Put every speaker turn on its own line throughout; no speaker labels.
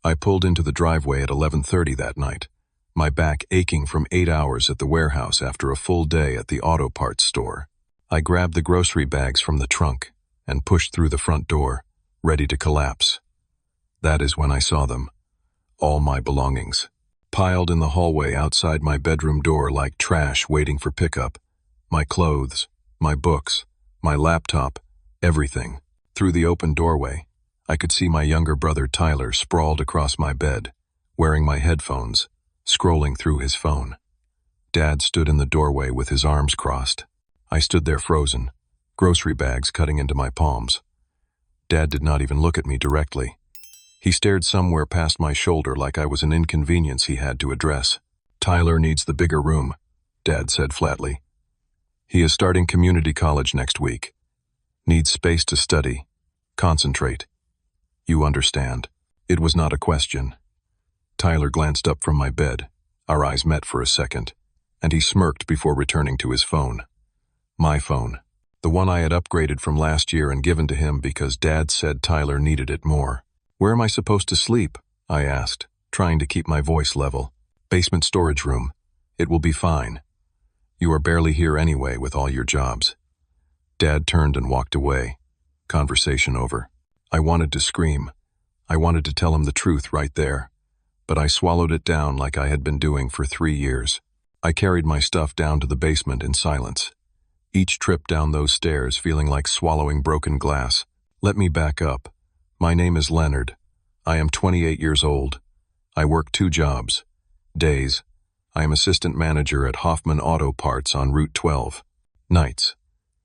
I pulled into the driveway at 11:30 that night, my back aching from 8 hours at the warehouse after a full day at the auto parts store. I grabbed the grocery bags from the trunk and pushed through the front door, ready to collapse. That is when I saw them, all my belongings, piled in the hallway outside my bedroom door like trash waiting for pickup. My clothes, my books, my laptop, everything. Through the open doorway, I could see my younger brother Tyler sprawled across my bed, wearing my headphones, scrolling through his phone. Dad stood in the doorway with his arms crossed. I stood there frozen, grocery bags cutting into my palms. Dad did not even look at me directly. He stared somewhere past my shoulder like I was an inconvenience he had to address. "Tyler needs the bigger room," Dad said flatly. "He is starting community college next week. Needs space to study, concentrate. You understand." It was not a question. Tyler glanced up from my bed. Our eyes met for a second, and he smirked before returning to his phone. My phone, the one I had upgraded from last year and given to him because Dad said Tyler needed it more. "Where am I supposed to sleep?" I asked, trying to keep my voice level. "Basement storage room. It will be fine. You are barely here anyway with all your jobs." Dad turned and walked away. Conversation over. I wanted to scream. I wanted to tell him the truth right there, but I swallowed it down like I had been doing for 3 years. I carried my stuff down to the basement in silence. Each trip down those stairs feeling like swallowing broken glass. Let me back up. My name is Leonard. I am 28 years old. I work 2 jobs. Days, I am assistant manager at Hoffman Auto Parts on Route 12. Nights,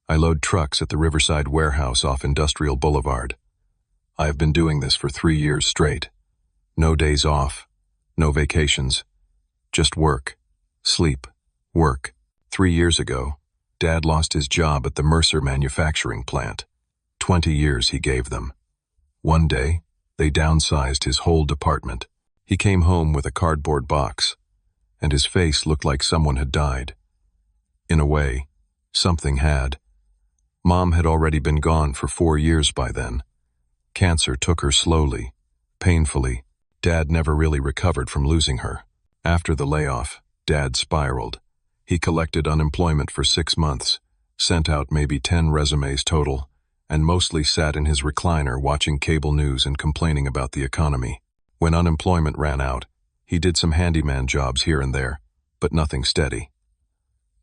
I load trucks at the Riverside warehouse off Industrial Boulevard. I have been doing this for 3 years straight. No days off, no vacations, just work, sleep, work. 3 years ago, Dad lost his job at the Mercer manufacturing plant. 20 years he gave them. One day, they downsized his whole department. He came home with a cardboard box, and his face looked like someone had died. In a way, something had. Mom had already been gone for 4 years by then. Cancer took her slowly, painfully. Dad never really recovered from losing her. After the layoff, Dad spiraled. He collected unemployment for 6 months, sent out maybe 10 resumes total, and mostly sat in his recliner watching cable news and complaining about the economy. When unemployment ran out, he did some handyman jobs here and there, but nothing steady.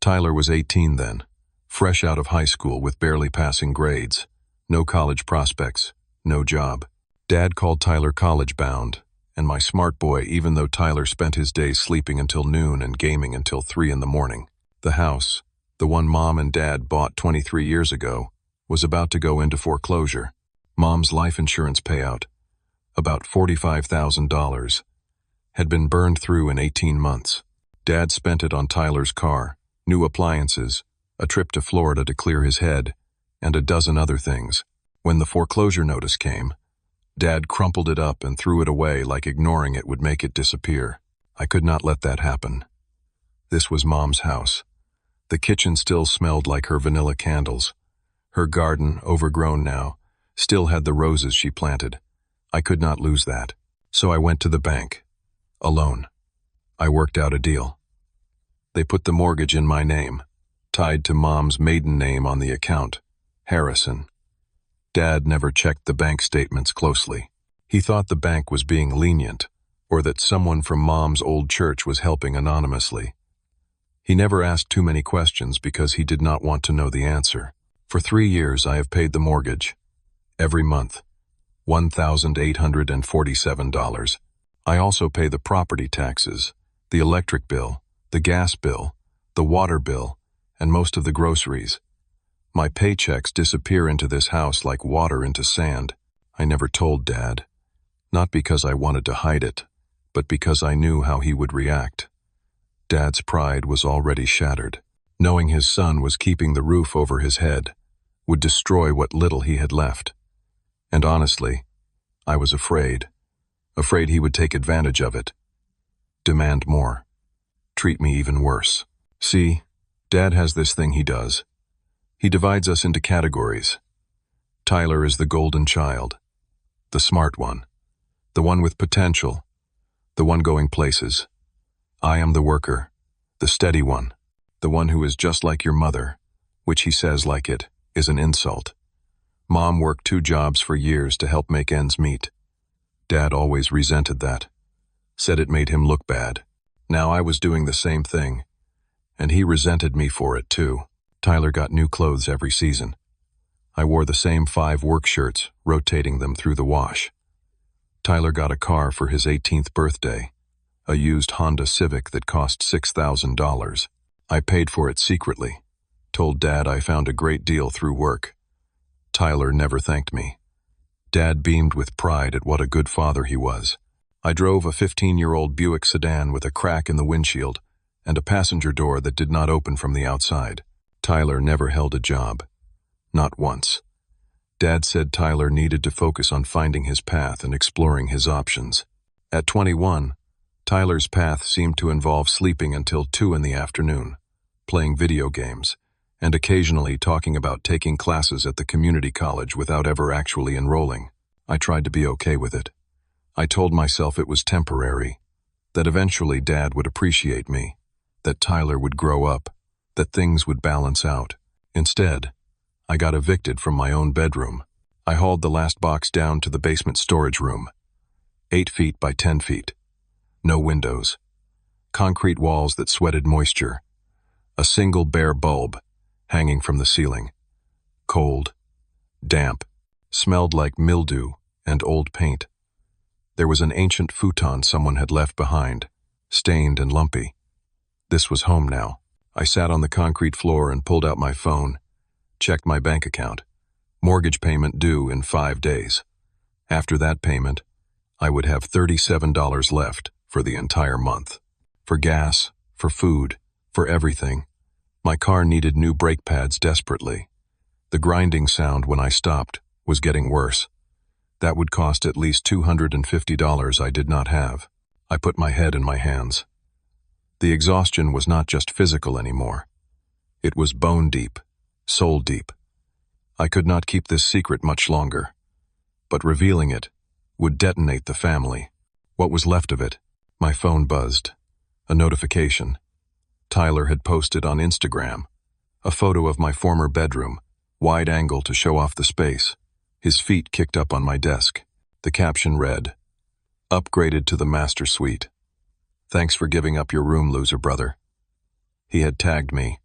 Tyler was 18 then, fresh out of high school with barely passing grades, no college prospects, no job. Dad called Tyler college-bound, and my smart boy, even though Tyler spent his days sleeping until noon and gaming until 3 in the morning. The house, the one Mom and Dad bought 23 years ago, was about to go into foreclosure. Mom's life insurance payout, about $45,000, had been burned through in 18 months. Dad spent it on Tyler's car, new appliances, a trip to Florida to clear his head, and a dozen other things. When the foreclosure notice came, Dad crumpled it up and threw it away like ignoring it would make it disappear. I could not let that happen. This was Mom's house. The kitchen still smelled like her vanilla candles. Her garden, overgrown now, still had the roses she planted. I could not lose that. So I went to the bank, alone. I worked out a deal. They put the mortgage in my name, tied to Mom's maiden name on the account, Harrison. Dad never checked the bank statements closely. He thought the bank was being lenient, or that someone from Mom's old church was helping anonymously. He never asked too many questions because he did not want to know the answer. For 3 years I have paid the mortgage. Every month. $1,847. I also pay the property taxes, the electric bill, the gas bill, the water bill, and most of the groceries. My paychecks disappear into this house like water into sand. I never told Dad, not because I wanted to hide it, but because I knew how he would react. Dad's pride was already shattered. Knowing his son was keeping the roof over his head would destroy what little he had left. And honestly, I was afraid he would take advantage of it, demand more, treat me even worse. See, Dad has this thing he does. He divides us into categories. Tyler is the golden child, the smart one, The one with potential. The one going places. I am the worker. The steady one. The one who is just like your mother, which he says like it is an insult. Mom worked 2 jobs for years to help make ends meet. Dad always resented that. Said it made him look bad. Now I was doing the same thing, and he resented me for it too. Tyler got new clothes every season. I wore the same 5 work shirts, rotating them through the wash. Tyler got a car for his 18th birthday, a used Honda Civic that cost $6,000. I paid for it secretly, told Dad I found a great deal through work. Tyler never thanked me. Dad beamed with pride at what a good father he was. I drove a 15-year-old Buick sedan with a crack in the windshield and a passenger door that did not open from the outside. Tyler never held a job. Not once. Dad said Tyler needed to focus on finding his path and exploring his options. At 21, Tyler's path seemed to involve sleeping until 2 in the afternoon, playing video games, and occasionally talking about taking classes at the community college without ever actually enrolling. I tried to be okay with it. I told myself it was temporary, that eventually Dad would appreciate me, that Tyler would grow up, that things would balance out. Instead, I got evicted from my own bedroom. I hauled the last box down to the basement storage room. 8 feet by 10 feet. No windows. Concrete walls that sweated moisture. A single bare bulb hanging from the ceiling. Cold. Damp. Smelled like mildew and old paint. There was an ancient futon someone had left behind, stained and lumpy. This was home now. I sat on the concrete floor and pulled out my phone, checked my bank account. Mortgage payment due in 5 days. After that payment, I would have $37 left for the entire month. For gas, for food, for everything. My car needed new brake pads desperately. The grinding sound when I stopped was getting worse. That would cost at least $250 I did not have. I put my head in my hands. The exhaustion was not just physical anymore. It was bone deep, soul deep. I could not keep this secret much longer, but revealing it would detonate the family. What was left of it? My phone buzzed. A notification. Tyler had posted on Instagram a photo of my former bedroom, wide angle to show off the space. His feet kicked up on my desk. The caption read, "Upgraded to the master suite. Thanks for giving up your room, loser brother." He had tagged me.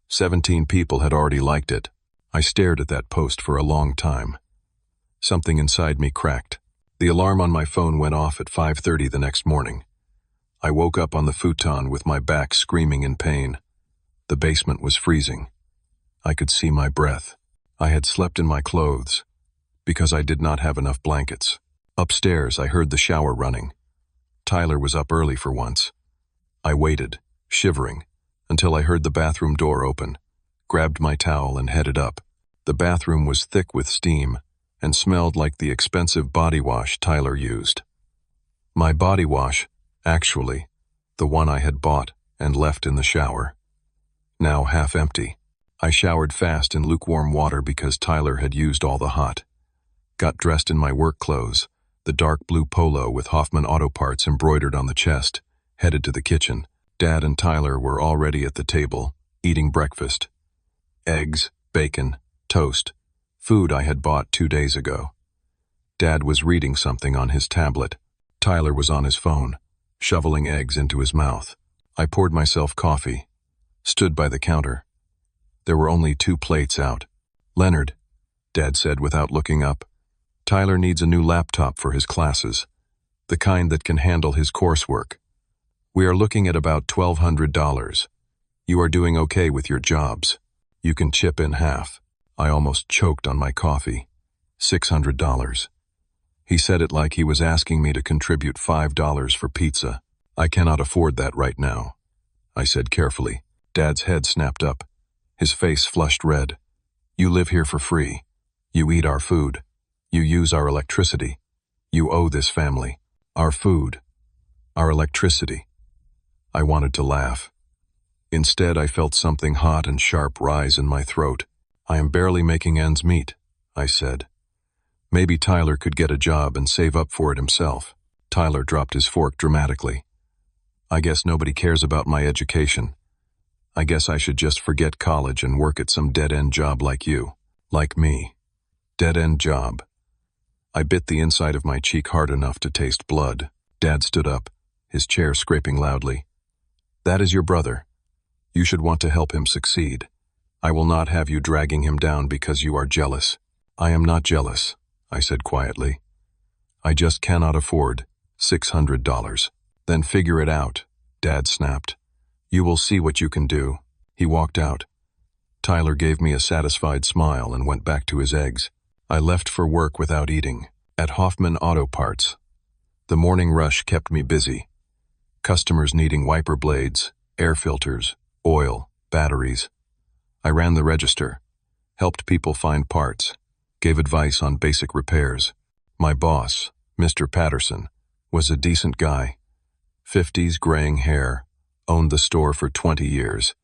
17 people had already liked it. I stared at that post for a long time. Something inside me cracked. The alarm on my phone went off at 5:30 the next morning. I woke up on the futon with my back screaming in pain. The basement was freezing. I could see my breath. I had slept in my clothes because I did not have enough blankets. Upstairs, I heard the shower running. Tyler was up early for once. I waited, shivering, until I heard the bathroom door open, grabbed my towel and headed up. The bathroom was thick with steam and smelled like the expensive body wash Tyler used. My body wash, actually, the one I had bought and left in the shower. Now half empty. I showered fast in lukewarm water because Tyler had used all the hot. Got dressed in my work clothes, the dark blue polo with Hoffman Auto Parts embroidered on the chest, headed to the kitchen. Dad and Tyler were already at the table, eating breakfast. Eggs, bacon, toast, food I had bought 2 days ago. Dad was reading something on his tablet. Tyler was on his phone, shoveling eggs into his mouth. I poured myself coffee, stood by the counter. There were only 2 plates out. "Leonard," Dad said without looking up, "Tyler needs a new laptop for his classes, the kind that can handle his coursework. We are looking at about $1,200. You are doing okay with your jobs. You can chip in half." I almost choked on my coffee. $600. He said it like he was asking me to contribute $5 for pizza. "I cannot afford that right now," I said carefully. Dad's head snapped up. His face flushed red. "You live here for free. You eat our food. You use our electricity. You owe this family. Our food. Our electricity." I wanted to laugh. Instead, I felt something hot and sharp rise in my throat. "I am barely making ends meet," I said. Maybe Tyler could get a job and save up for it himself. Tyler dropped his fork dramatically. I guess nobody cares about my education. I guess I should just forget college and work at some dead-end job like you. Like me. Dead-end job. I bit the inside of my cheek hard enough to taste blood. Dad stood up, his chair scraping loudly. That is your brother. You should want to help him succeed. I will not have you dragging him down because you are jealous. I am not jealous, I said quietly. I just cannot afford $600. Then figure it out, Dad snapped. You will see what you can do. He walked out. Tyler gave me a satisfied smile and went back to his eggs. I left for work without eating, at Hoffman Auto Parts. The morning rush kept me busy. Customers needing wiper blades, air filters, oil, batteries. I ran the register, helped people find parts, gave advice on basic repairs. My boss, Mr. Patterson, was a decent guy. 50s graying hair, owned the store for 20 years.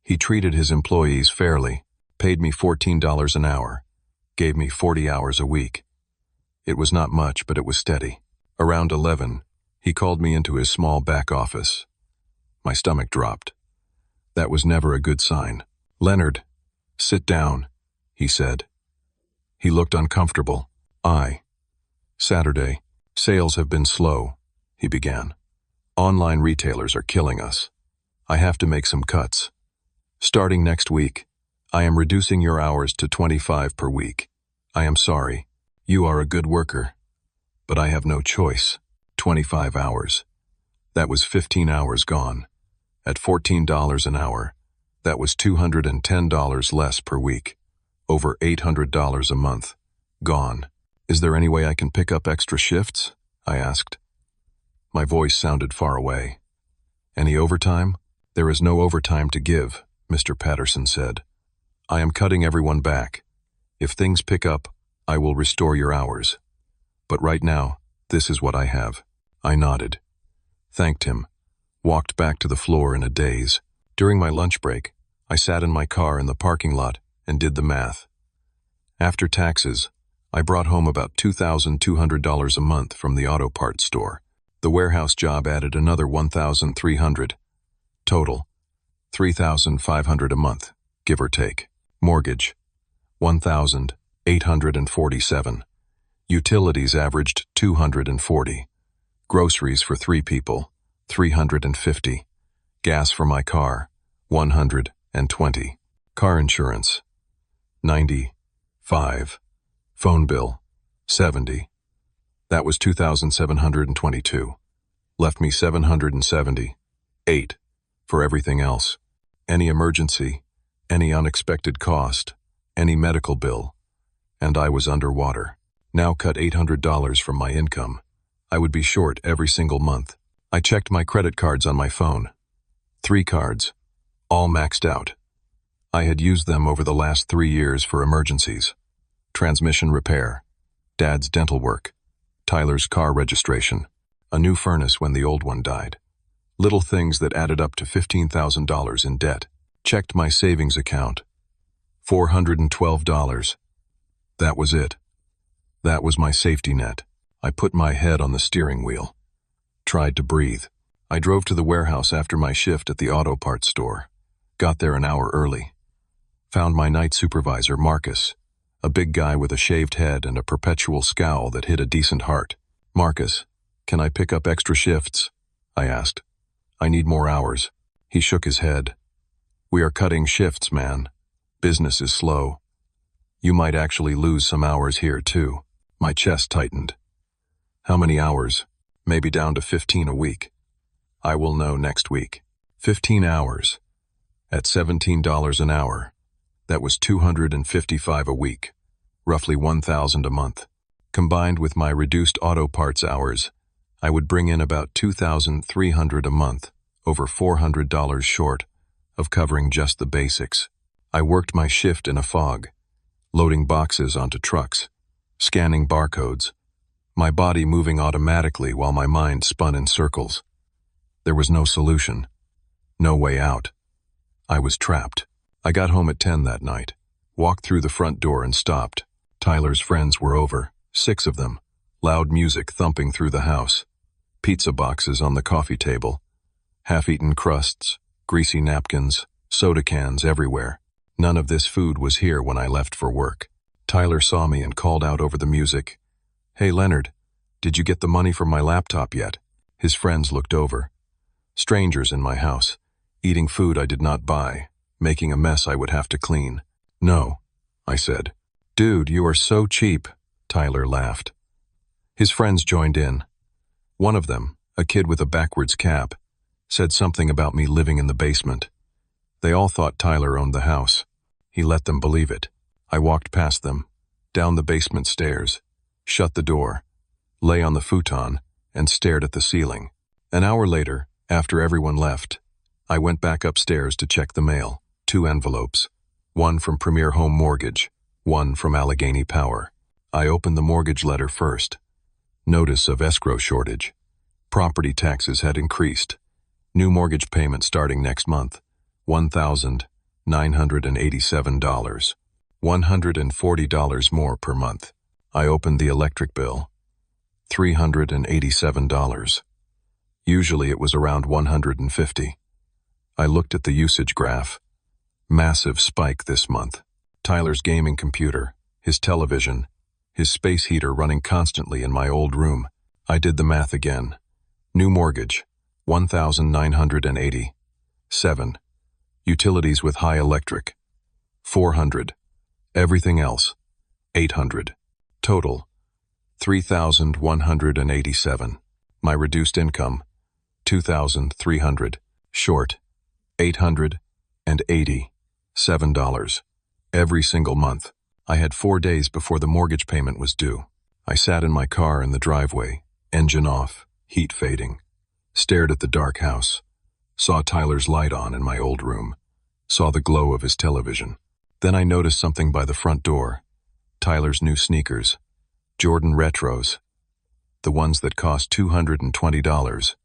He treated his employees fairly, paid me $14 an hour, gave me 40 hours a week. It was not much, but it was steady. Around 11, he called me into his small back office. My stomach dropped. That was never a good sign. Leonard, sit down, he said. He looked uncomfortable. Saturday, sales have been slow, he began. Online retailers are killing us. I have to make some cuts. Starting next week, I am reducing your hours to 25 per week. I am sorry. You are a good worker. But I have no choice. 25 hours. That was 15 hours gone. At $14 an hour, that was $210 less per week. Over $800 a month. Gone. Is there any way I can pick up extra shifts? I asked. My voice sounded far away. Any overtime? There is no overtime to give, Mr. Patterson said. I am cutting everyone back. If things pick up, I will restore your hours. But right now, this is what I have. I nodded. Thanked him. Walked back to the floor in a daze. During my lunch break, I sat in my car in the parking lot and did the math. After taxes, I brought home about $2,200 a month from the auto parts store. The warehouse job added another $1,300. Total, $3,500 a month, give or take. Mortgage, $1,847. Utilities averaged $240. Groceries for 3 people, $350. Gas for my car, $120. Car insurance, $95. Phone bill, $70. That was $2,722. Left me $778 for everything else. Any emergency, any unexpected cost, any medical bill, and I was underwater. Now cut $800 from my income. I would be short every single month. I checked my credit cards on my phone. 3 cards, all maxed out. I had used them over the last 3 years for emergencies. Transmission repair, Dad's dental work, Tyler's car registration, a new furnace when the old one died. Little things that added up to $15,000 in debt. Checked my savings account. $412. That was it. That was my safety net. I put my head on the steering wheel. Tried to breathe. I drove to the warehouse after my shift at the auto parts store. Got there an hour early. Found my night supervisor, Marcus, a big guy with a shaved head and a perpetual scowl that hid a decent heart. Marcus, can I pick up extra shifts? I asked. I need more hours. He shook his head. We are cutting shifts, man. Business is slow. You might actually lose some hours here, too. My chest tightened. How many hours? Maybe down to 15 a week. I will know next week. 15 hours. At $17 an hour. That was $255 a week. Roughly $1,000 a month. Combined with my reduced auto parts hours, I would bring in about $2,300 a month, over $400 short of covering just the basics. I worked my shift in a fog, loading boxes onto trucks, scanning barcodes, my body moving automatically while my mind spun in circles. There was no solution, no way out. I was trapped. I got home at 10 that night, walked through the front door and stopped. Tyler's friends were over, 6 of them, loud music thumping through the house, pizza boxes on the coffee table, half-eaten crusts, greasy napkins, soda cans everywhere. None of this food was here when I left for work. Tyler saw me and called out over the music, "Hey Leonard, did you get the money from my laptop yet?" His friends looked over. Strangers in my house, eating food I did not buy, making a mess I would have to clean. "No," I said. "Dude, you are so cheap," Tyler laughed. His friends joined in. One of them, a kid with a backwards cap, said something about me living in the basement. They all thought Tyler owned the house. He let them believe it. I walked past them, down the basement stairs, shut the door, lay on the futon, and stared at the ceiling. An hour later, after everyone left, I went back upstairs to check the mail. 2 envelopes, one from Premier Home Mortgage, one from Allegheny Power. I opened the mortgage letter first. Notice of escrow shortage. Property taxes had increased. New mortgage payment starting next month, $1,987. $140 more per month. I opened the electric bill. $387. Usually it was around $150. I looked at the usage graph. Massive spike this month. Tyler's gaming computer, his television, his space heater running constantly in my old room. I did the math again. New mortgage, $1,980. 7. Utilities with high electric, $400. Everything else, $800. Total, $3,187. My reduced income, $2,300. Short, $887. Every single month. I had 4 days before the mortgage payment was due. I sat in my car in the driveway, engine off, heat fading. Stared at the dark house. Saw Tyler's light on in my old room. Saw the glow of his television. Then I noticed something by the front door. Tyler's new sneakers. Jordan Retros. The ones that cost $220.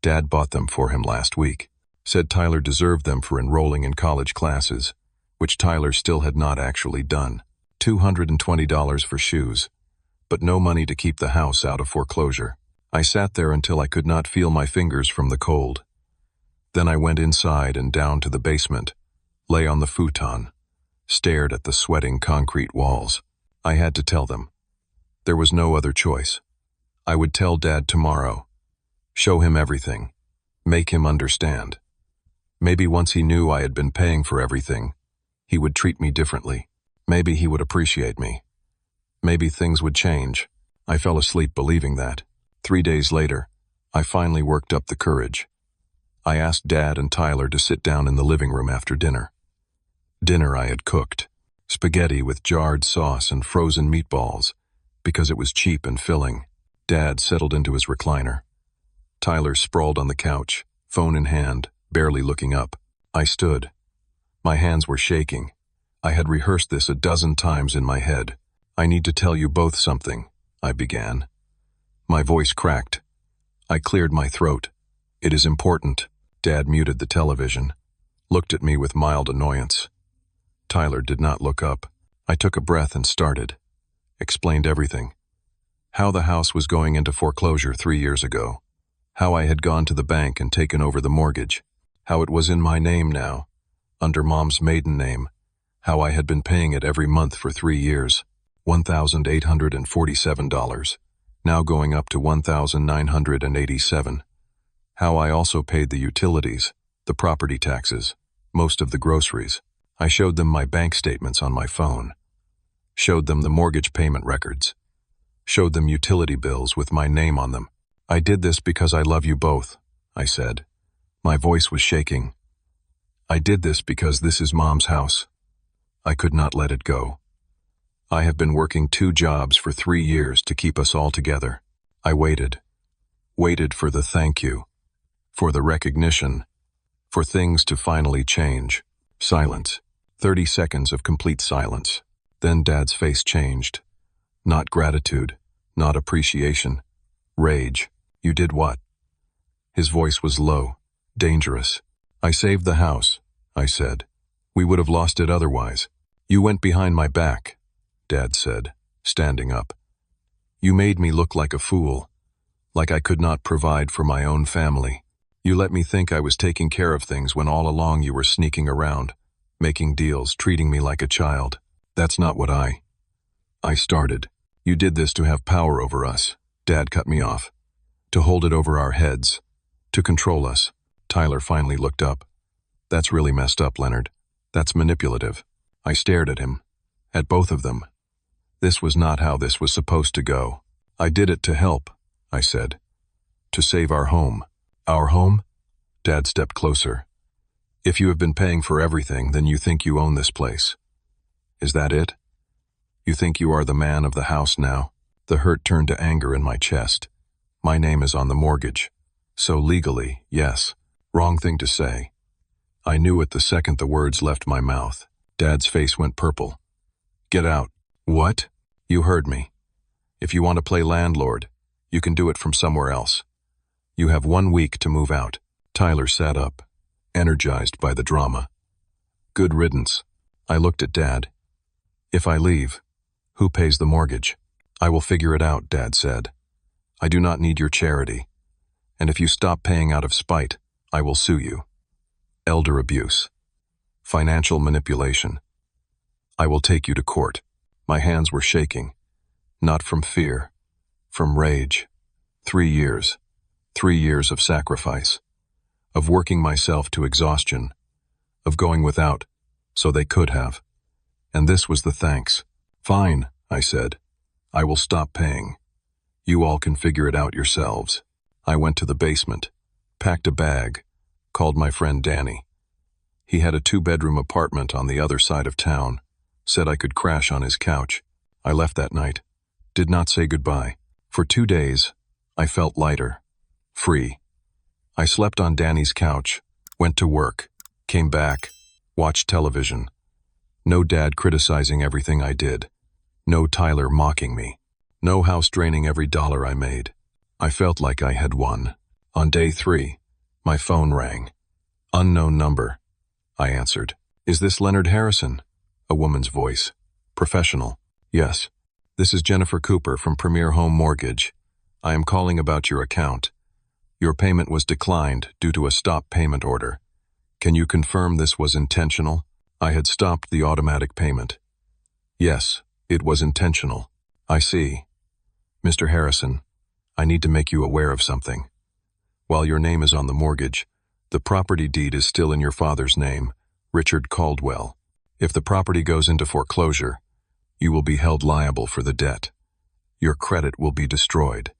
Dad bought them for him last week. Said Tyler deserved them for enrolling in college classes, which Tyler still had not actually done. $220 for shoes, but no money to keep the house out of foreclosure. I sat there until I could not feel my fingers from the cold. Then I went inside and down to the basement, lay on the futon, stared at the sweating concrete walls. I had to tell them. There was no other choice. I would tell Dad tomorrow. Show him everything. Make him understand. Maybe once he knew I had been paying for everything, he would treat me differently. Maybe he would appreciate me. Maybe things would change. I fell asleep believing that. 3 days later, I finally worked up the courage. I asked Dad and Tyler to sit down in the living room after dinner. Dinner I had cooked. Spaghetti with jarred sauce and frozen meatballs, because it was cheap and filling. Dad settled into his recliner. Tyler sprawled on the couch, phone in hand, barely looking up. I stood. My hands were shaking. I had rehearsed this a dozen times in my head. "I need to tell you both something," I began. My voice cracked. I cleared my throat. "It is important." Dad muted the television, looked at me with mild annoyance. Tyler did not look up. I took a breath and started. Explained everything. How the house was going into foreclosure 3 years ago. How I had gone to the bank and taken over the mortgage. How it was in my name now, under Mom's maiden name. How I had been paying it every month for 3 years. $1,847, now going up to $1,987. How I also paid the utilities, the property taxes, most of the groceries. I showed them my bank statements on my phone. Showed them the mortgage payment records. Showed them utility bills with my name on them. "I did this because I love you both," I said. My voice was shaking. "I did this because this is Mom's house. I could not let it go. I have been working 2 jobs for 3 years to keep us all together. I waited. Waited for the thank you. For the recognition. For things to finally change." Silence. 30 seconds of complete silence. Then Dad's face changed. Not gratitude, not appreciation. Rage. "You did what?" His voice was low, dangerous. "I saved the house," I said. "We would have lost it otherwise. You went behind my back." Dad said, standing up. You made me look like a fool, like I could not provide for my own family. You let me think I was taking care of things when all along you were sneaking around, making deals, treating me like a child. That's not what I started. You did this to have power over us. Dad cut me off. To hold it over our heads. To control us. Tyler finally looked up. That's really messed up, Leonard. That's manipulative. I stared at him. At both of them. This was not how this was supposed to go. I did it to help, I said. To save our home. Our home? Dad stepped closer. If you have been paying for everything, then you think you own this place. Is that it? You think you are the man of the house now? The hurt turned to anger in my chest. My name is on the mortgage. So legally, yes. Wrong thing to say. I knew it the second the words left my mouth. Dad's face went purple. Get out. What? You heard me. If you want to play landlord, you can do it from somewhere else. You have 1 week to move out. Tyler sat up, energized by the drama. Good riddance. I looked at Dad. If I leave, who pays the mortgage? I will figure it out, Dad said. I do not need your charity. And if you stop paying out of spite, I will sue you. Elder abuse. Financial manipulation. I will take you to court. My hands were shaking. Not from fear. From rage. 3 years. 3 years of sacrifice. Of working myself to exhaustion. Of going without, so they could have. And this was the thanks. Fine, I said. I will stop paying. You all can figure it out yourselves. I went to the basement, packed a bag, called my friend Danny. He had a 2-bedroom apartment on the other side of town, said I could crash on his couch. I left that night, did not say goodbye. For 2 days, I felt lighter, free. I slept on Danny's couch, went to work, came back, watched television. No Dad criticizing everything I did. No Tyler mocking me. No house draining every dollar I made. I felt like I had won. On day 3, my phone rang. Unknown number. I answered. Is this Leonard Harrison? A woman's voice. Professional. Yes. This is Jennifer Cooper from Premier Home Mortgage. I am calling about your account. Your payment was declined due to a stop payment order. Can you confirm this was intentional? I had stopped the automatic payment. Yes, it was intentional. I see. Mr. Harrison, I need to make you aware of something. While your name is on the mortgage, the property deed is still in your father's name, Richard Caldwell. If the property goes into foreclosure, you will be held liable for the debt. Your credit will be destroyed.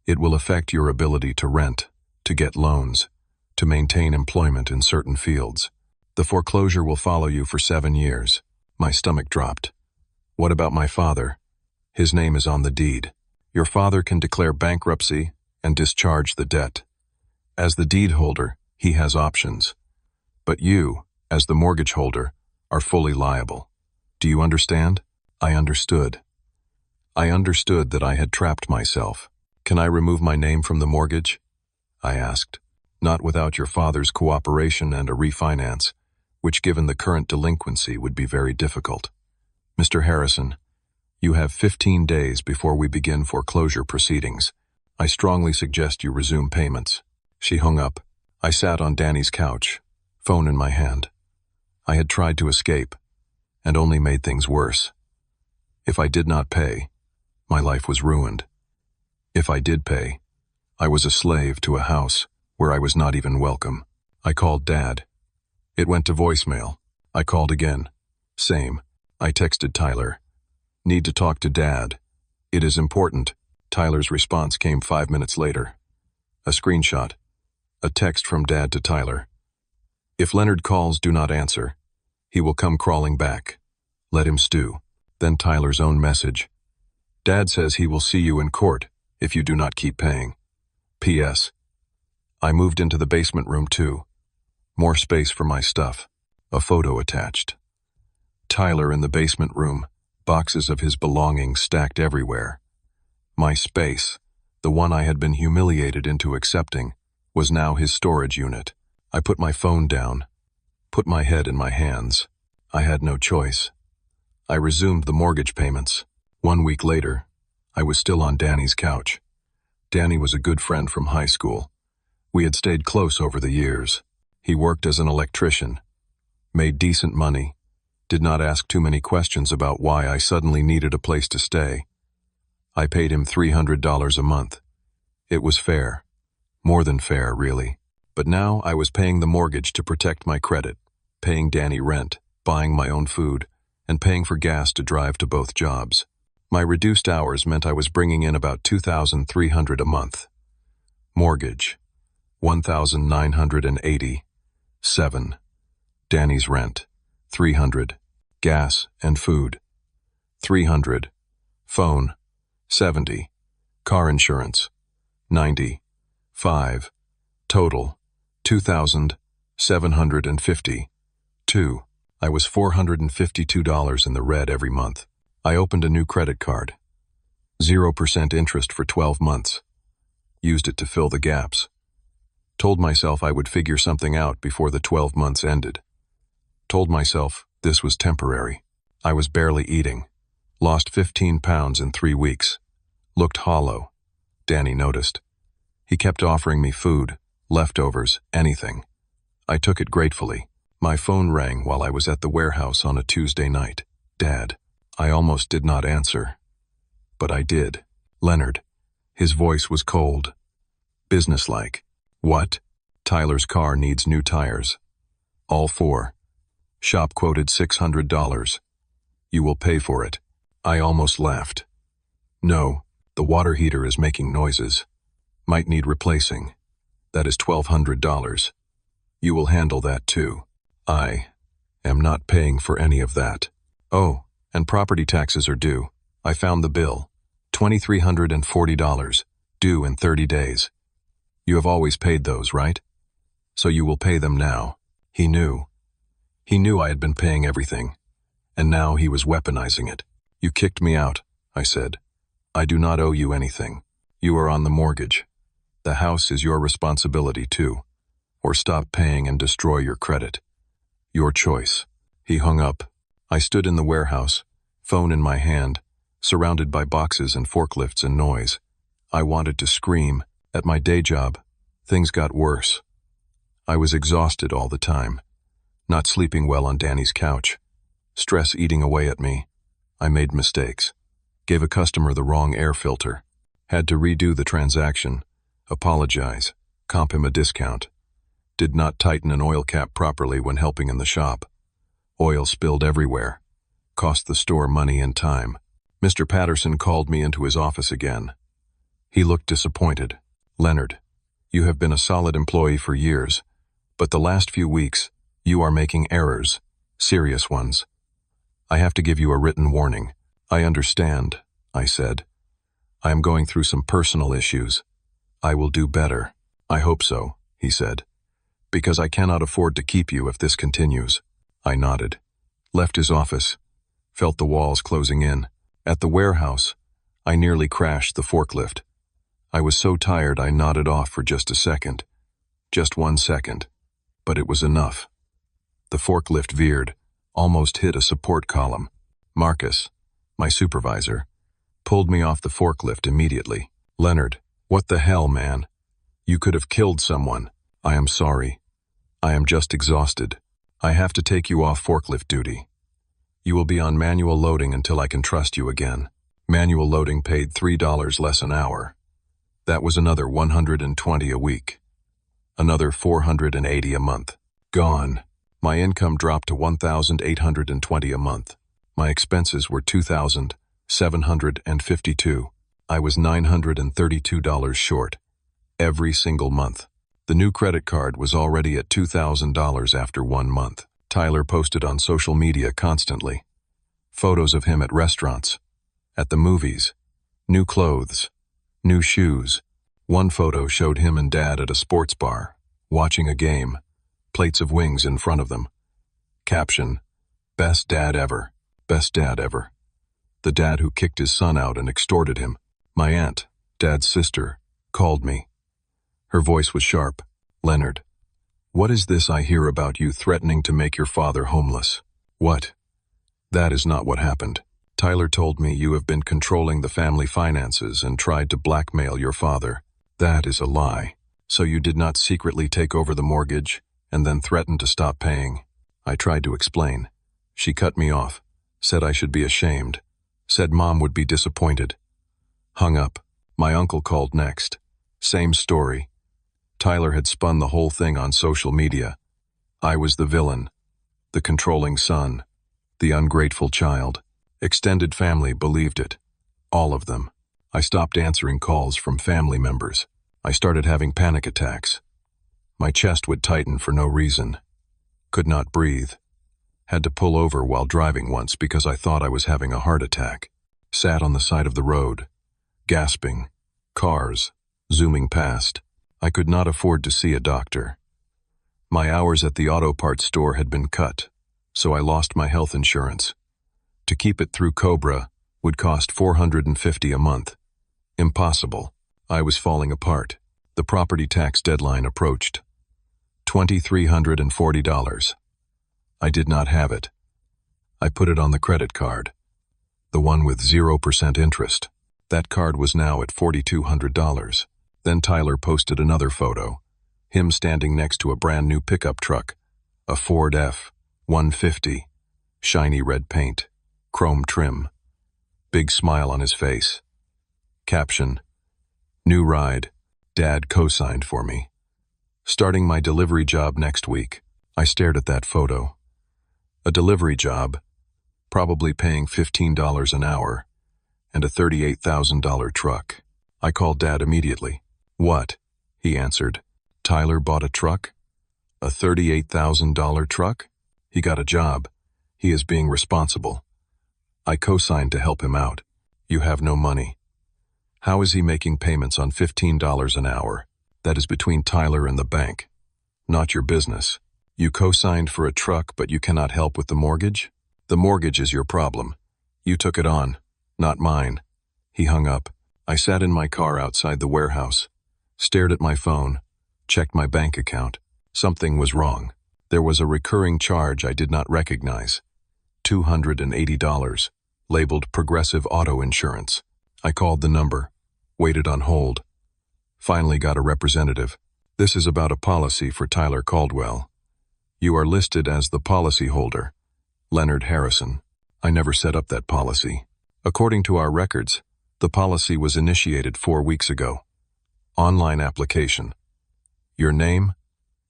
It will affect your ability to rent, to get loans, to maintain employment in certain fields. The foreclosure will follow you for 7 years. My stomach dropped. What about my father? His name is on the deed. Your father can declare bankruptcy and discharge the debt. As the deed holder, he has options. But you, as the mortgage holder, are fully liable. Do you understand? I understood. I understood that I had trapped myself. Can I remove my name from the mortgage? I asked. Not without your father's cooperation and a refinance, which given the current delinquency would be very difficult. Mr. Harrison, you have 15 days before we begin foreclosure proceedings. I strongly suggest you resume payments. She hung up. I sat on Danny's couch, phone in my hand. I had tried to escape, and only made things worse. If I did not pay, my life was ruined. If I did pay, I was a slave to a house where I was not even welcome. I called Dad. It went to voicemail. I called again. Same. I texted Tyler. Need to talk to Dad. It is important. Tyler's response came 5 minutes later. A screenshot. A text from Dad to Tyler. If Leonard calls, do not answer. He will come crawling back. Let him stew. Then Tyler's own message. Dad says he will see you in court if you do not keep paying. P.S. I moved into the basement room too. More space for my stuff. A photo attached. Tyler in the basement room, boxes of his belongings stacked everywhere. My space, the one I had been humiliated into accepting, was now his storage unit. I put my phone down, put my head in my hands. I had no choice. I resumed the mortgage payments. 1 week later, I was still on Danny's couch. Danny was a good friend from high school. We had stayed close over the years. He worked as an electrician, made decent money, did not ask too many questions about why I suddenly needed a place to stay. I paid him $300 a month. It was fair. More than fair, really. But now I was paying the mortgage to protect my credit, paying Danny rent, buying my own food, and paying for gas to drive to both jobs. My reduced hours meant I was bringing in about $2,300 a month. Mortgage, $1,980. 7. Danny's rent, $300. Gas and food, $300. Phone, $70. Car insurance, $90. 5. Total, $2,750. 2. I was $452 in the red every month. I opened a new credit card. 0% interest for 12 months. Used it to fill the gaps. Told myself I would figure something out before the 12 months ended. Told myself this was temporary. I was barely eating. Lost 15 pounds in 3 weeks. Looked hollow. Danny noticed. He kept offering me food, leftovers, anything. I took it gratefully. My phone rang while I was at the warehouse on a Tuesday night. Dad. I almost did not answer. But I did. Leonard. His voice was cold. Businesslike. What? Tyler's car needs new tires. All 4. Shop quoted $600. You will pay for it. I almost laughed. No, the water heater is making noises. Might need replacing. That is $1,200. You will handle that too. I am not paying for any of that. Oh, and property taxes are due. I found the bill. $2,340, due in 30 days. You have always paid those, right? So you will pay them now. He knew. He knew I had been paying everything, and now he was weaponizing it. You kicked me out, I said. I do not owe you anything. You are on the mortgage. The house is your responsibility too. Or stop paying and destroy your credit. Your choice. He hung up. I stood in the warehouse, phone in my hand, surrounded by boxes and forklifts and noise. I wanted to scream. At my day job, things got worse. I was exhausted all the time, not sleeping well on Danny's couch, stress eating away at me. I made mistakes, gave a customer the wrong air filter, had to redo the transaction, apologize, comp him a discount, did not tighten an oil cap properly when helping in the shop. Oil spilled everywhere, cost the store money and time. Mr. Patterson called me into his office again. He looked disappointed. Leonard, you have been a solid employee for years, but the last few weeks, you are making errors, serious ones. I have to give you a written warning. I understand, I said. I am going through some personal issues. I will do better. I hope so, he said. Because I cannot afford to keep you if this continues. I nodded, left his office, felt the walls closing in. At the warehouse, I nearly crashed the forklift. I was so tired I nodded off for just a second. Just 1 second. But it was enough. The forklift veered, almost hit a support column. Marcus, my supervisor, pulled me off the forklift immediately. Leonard, what the hell, man? You could have killed someone. I am sorry. I am just exhausted. I have to take you off forklift duty. You will be on manual loading until I can trust you again. Manual loading paid $3 less an hour. That was another $120 a week. Another $480 a month. Gone. My income dropped to $1,820 a month. My expenses were $2,752. I was $932 short. Every single month. The new credit card was already at $2,000 after 1 month. Tyler posted on social media constantly. Photos of him at restaurants, at the movies, new clothes, new shoes. One photo showed him and Dad at a sports bar, watching a game, plates of wings in front of them. Caption, best dad ever, best dad ever. The dad who kicked his son out and extorted him. My aunt, Dad's sister, called me. Her voice was sharp. Leonard, what is this I hear about you threatening to make your father homeless? What? That is not what happened. Tyler told me you have been controlling the family finances and tried to blackmail your father. That is a lie. So you did not secretly take over the mortgage and then threaten to stop paying. I tried to explain. She cut me off, said I should be ashamed, said Mom would be disappointed. Hung up. My uncle called next. Same story. Tyler had spun the whole thing on social media. I was the villain, the controlling son, the ungrateful child. Extended family believed it. All of them. I stopped answering calls from family members. I started having panic attacks. My chest would tighten for no reason. Could not breathe. Had to pull over while driving once because I thought I was having a heart attack. Sat on the side of the road, gasping. Cars, zooming past. I could not afford to see a doctor. My hours at the auto parts store had been cut, so I lost my health insurance. To keep it through Cobra would cost $450 a month. Impossible. I was falling apart. The property tax deadline approached. $2,340. I did not have it. I put it on the credit card. The one with 0% interest. That card was now at $4,200. Then Tyler posted another photo. Him standing next to a brand new pickup truck. A Ford F-150. Shiny red paint. Chrome trim. Big smile on his face. Caption: New ride. Dad co-signed for me. Starting my delivery job next week. I stared at that photo. A delivery job, probably paying $15 an hour, and a $38,000 truck. I called Dad immediately. What? He answered. Tyler bought a truck? A $38,000 truck? He got a job. He is being responsible. I co-signed to help him out. You have no money. How is he making payments on $15 an hour? That is between Tyler and the bank. Not your business. You co-signed for a truck, but you cannot help with the mortgage? The mortgage is your problem. You took it on, not mine. He hung up. I sat in my car outside the warehouse, stared at my phone, checked my bank account. Something was wrong. There was a recurring charge I did not recognize. $280, labeled Progressive Auto Insurance. I called the number, waited on hold. Finally got a representative. This is about a policy for Tyler Caldwell. You are listed as the policyholder, Leonard Harrison. I never set up that policy. According to our records, the policy was initiated 4 weeks ago. Online application. Your name,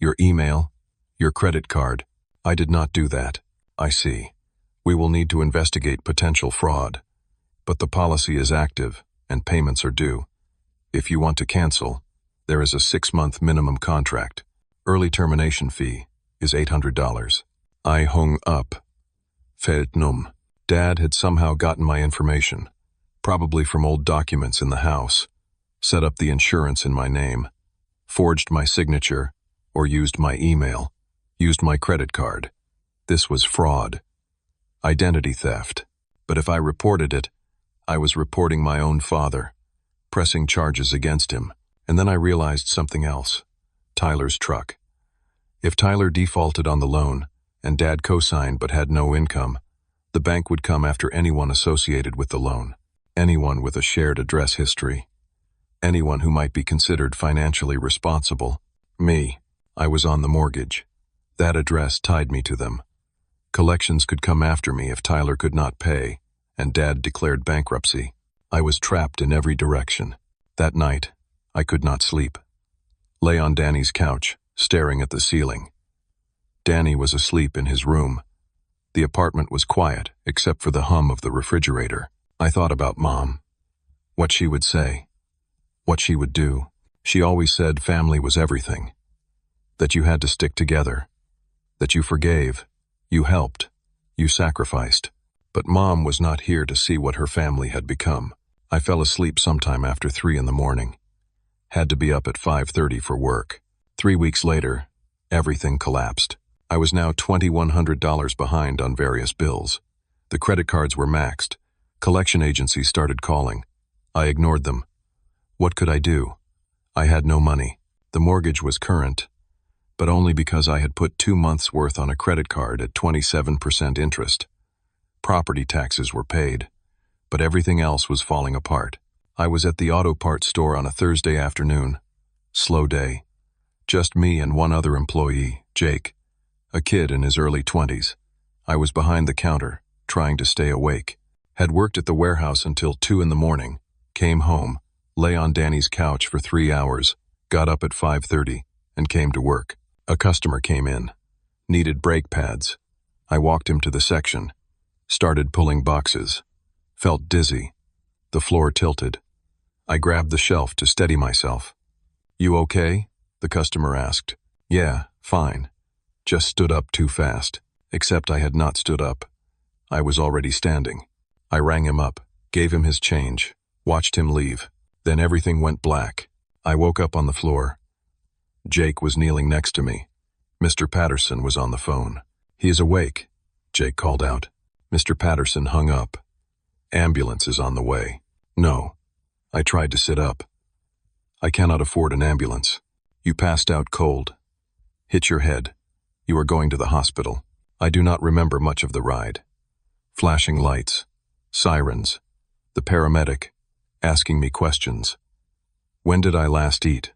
your email, your credit card. I did not do that. I see. We will need to investigate potential fraud. But the policy is active and payments are due. If you want to cancel, there is a 6-month minimum contract. Early termination fee is $800. I hung up. Feldnum. Dad had somehow gotten my information, probably from old documents in the house, set up the insurance in my name, forged my signature, or used my email, used my credit card. This was fraud. Identity theft. But if I reported it, I was reporting my own father, pressing charges against him. And then I realized something else. Tyler's truck. If Tyler defaulted on the loan, and Dad co-signed but had no income, the bank would come after anyone associated with the loan, anyone with a shared address history, anyone who might be considered financially responsible. Me. I was on the mortgage. That address tied me to them. Collections could come after me if Tyler could not pay, and Dad declared bankruptcy. I was trapped in every direction. That night, I could not sleep. Lay on Danny's couch, staring at the ceiling. Danny was asleep in his room. The apartment was quiet, except for the hum of the refrigerator. I thought about Mom. What she would say. What she would do. She always said family was everything. That you had to stick together. That you forgave. You helped. You sacrificed. But Mom was not here to see what her family had become. I fell asleep sometime after 3 in the morning. Had to be up at 5:30 for work. 3 weeks later, everything collapsed. I was now $2,100 behind on various bills. The credit cards were maxed. Collection agencies started calling. I ignored them. What could I do? I had no money. The mortgage was current, but only because I had put 2 months' worth on a credit card at 27% interest. Property taxes were paid, but everything else was falling apart. I was at the auto parts store on a Thursday afternoon. Slow day. Just me and one other employee, Jake, a kid in his early 20s. I was behind the counter, trying to stay awake. Had worked at the warehouse until 2 in the morning, came home, lay on Danny's couch for 3 hours, got up at 5:30, and came to work. A customer came in. Needed brake pads. I walked him to the section. Started pulling boxes. Felt dizzy. The floor tilted. I grabbed the shelf to steady myself. "You okay?" the customer asked. "Yeah, fine. Just stood up too fast." Except I had not stood up. I was already standing. I rang him up, gave him his change, watched him leave. Then everything went black. I woke up on the floor. Jake was kneeling next to me. Mr. Patterson was on the phone. "He is awake," Jake called out. Mr. Patterson hung up. "Ambulance is on the way." "No." I tried to sit up. "I cannot afford an ambulance. You passed out cold. Hit your head. You are going to the hospital." I do not remember much of the ride. Flashing lights, sirens, the paramedic, asking me questions. When did I last eat?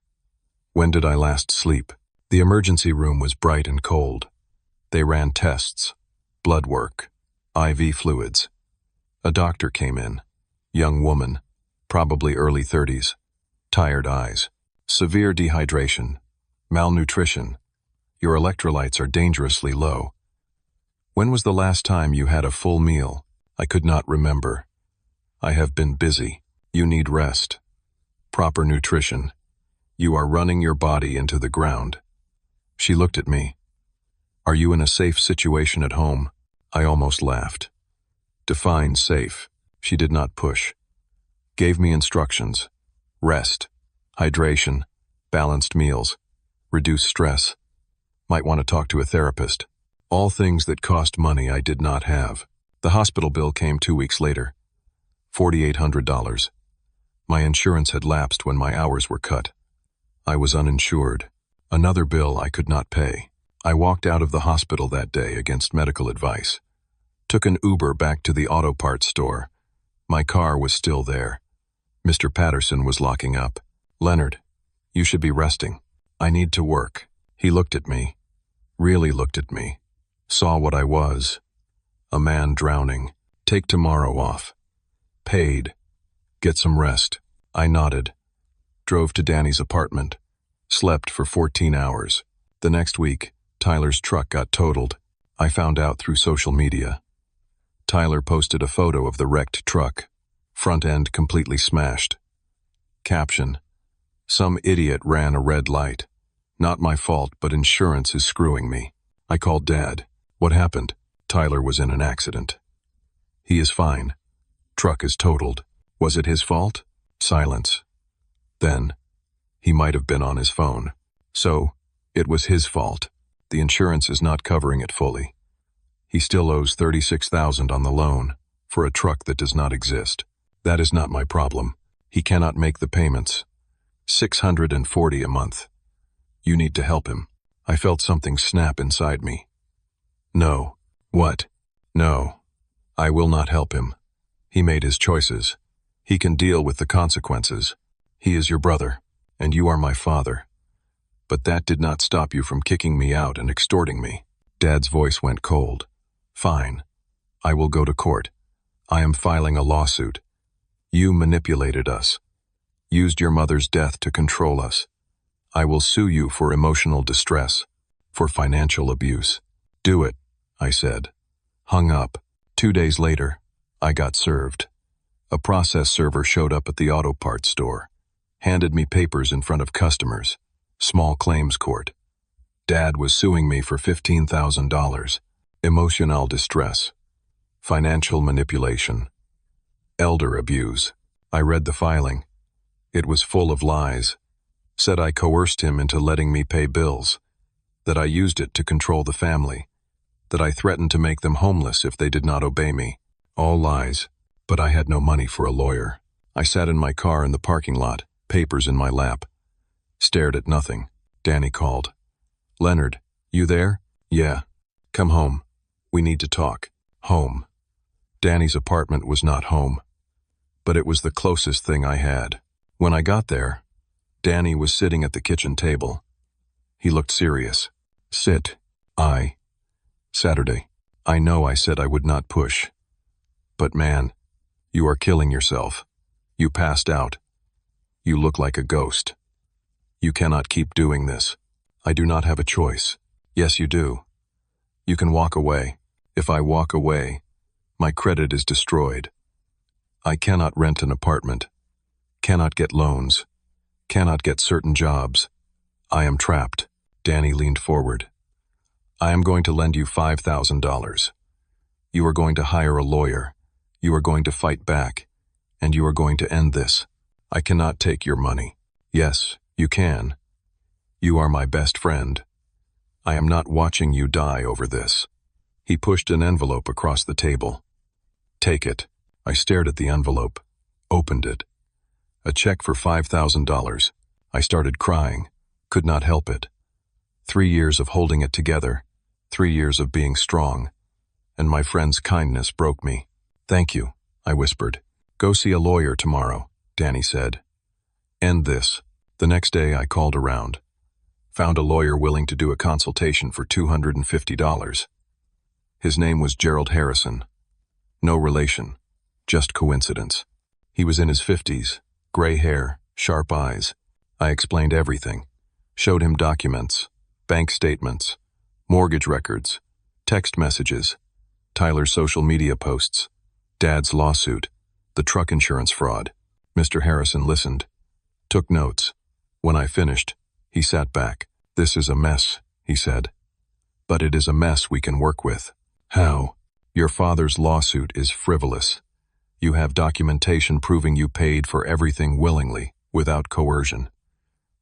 When did I last sleep? The emergency room was bright and cold. They ran tests, blood work, IV fluids. A doctor came in. Young woman, probably early 30s, tired eyes, severe dehydration, malnutrition. Your electrolytes are dangerously low. When was the last time you had a full meal? I could not remember. I have been busy. You need rest. Proper nutrition. You are running your body into the ground. She looked at me. Are you in a safe situation at home? I almost laughed. Define safe. She did not push. Gave me instructions. Rest. Hydration. Balanced meals. Reduce stress. Might want to talk to a therapist. All things that cost money I did not have. The hospital bill came 2 weeks later. $4,800. My insurance had lapsed when my hours were cut. I was uninsured. Another bill I could not pay. I walked out of the hospital that day against medical advice. Took an Uber back to the auto parts store. My car was still there. Mr. Patterson was locking up. "Leonard, you should be resting. I need to work." He looked at me. Really looked at me. Saw what I was. A man drowning. "Take tomorrow off." Paid. "Get some rest." I nodded. Drove to Danny's apartment. Slept for 14 hours. The next week, Tyler's truck got totaled. I found out through social media. Tyler posted a photo of the wrecked truck. Front end completely smashed. Caption: "Some idiot ran a red light. Not my fault, but insurance is screwing me." I called Dad. "What happened?" "Tyler was in an accident." "He is fine. Truck is totaled." "Was it his fault?" Silence. Then, "He might have been on his phone." "So, it was his fault. The insurance is not covering it fully. He still owes $36,000 on the loan for a truck that does not exist. That is not my problem. He cannot make the payments. $640 a month. You need to help him." I felt something snap inside me. No. What? No. I will not help him. He made his choices. He can deal with the consequences. He is your brother, and you are my father. But that did not stop you from kicking me out and extorting me. Dad's voice went cold. "Fine. I will go to court. I am filing a lawsuit. You manipulated us. Used your mother's death to control us. I will sue you for emotional distress, for financial abuse." "Do it," I said. Hung up. 2 days later, I got served. A process server showed up at the auto parts store. Handed me papers in front of customers. Small claims court. Dad was suing me for $15,000. Emotional distress. Financial manipulation. Elder abuse. I read the filing. It was full of lies. Said I coerced him into letting me pay bills. That I used it to control the family. That I threatened to make them homeless if they did not obey me. All lies, but I had no money for a lawyer. I sat in my car in the parking lot, papers in my lap. Stared at nothing. Danny called. "Leonard, you there?" "Yeah." "Come home. We need to talk." Home. Danny's apartment was not home, but it was the closest thing I had. When I got there, Danny was sitting at the kitchen table. He looked serious. Sit. Saturday. I know I said I would not push. But man, you are killing yourself. You passed out. You look like a ghost. You cannot keep doing this. I do not have a choice. Yes, you do. You can walk away. If I walk away, my credit is destroyed. I cannot rent an apartment, cannot get loans, cannot get certain jobs. I am trapped. Danny leaned forward. I am going to lend you $5,000. You are going to hire a lawyer. You are going to fight back, and you are going to end this. I cannot take your money. Yes, you can. You are my best friend. I am not watching you die over this. He pushed an envelope across the table. Take it. I stared at the envelope, opened it. A check for $5,000. I started crying, could not help it. 3 years of holding it together, 3 years of being strong, and my friend's kindness broke me. Thank you, I whispered. Go see a lawyer tomorrow, Danny said. End this. The next day I called around. Found a lawyer willing to do a consultation for $250. His name was Gerald Harrison. No relation, just coincidence. He was in his 50s, gray hair, sharp eyes. I explained everything. Showed him documents, bank statements, mortgage records, text messages, Tyler's social media posts, Dad's lawsuit, the truck insurance fraud. Mr. Harrison listened, took notes. When I finished, he sat back. This is a mess, he said. But it is a mess we can work with. How? Your father's lawsuit is frivolous. You have documentation proving you paid for everything willingly, without coercion.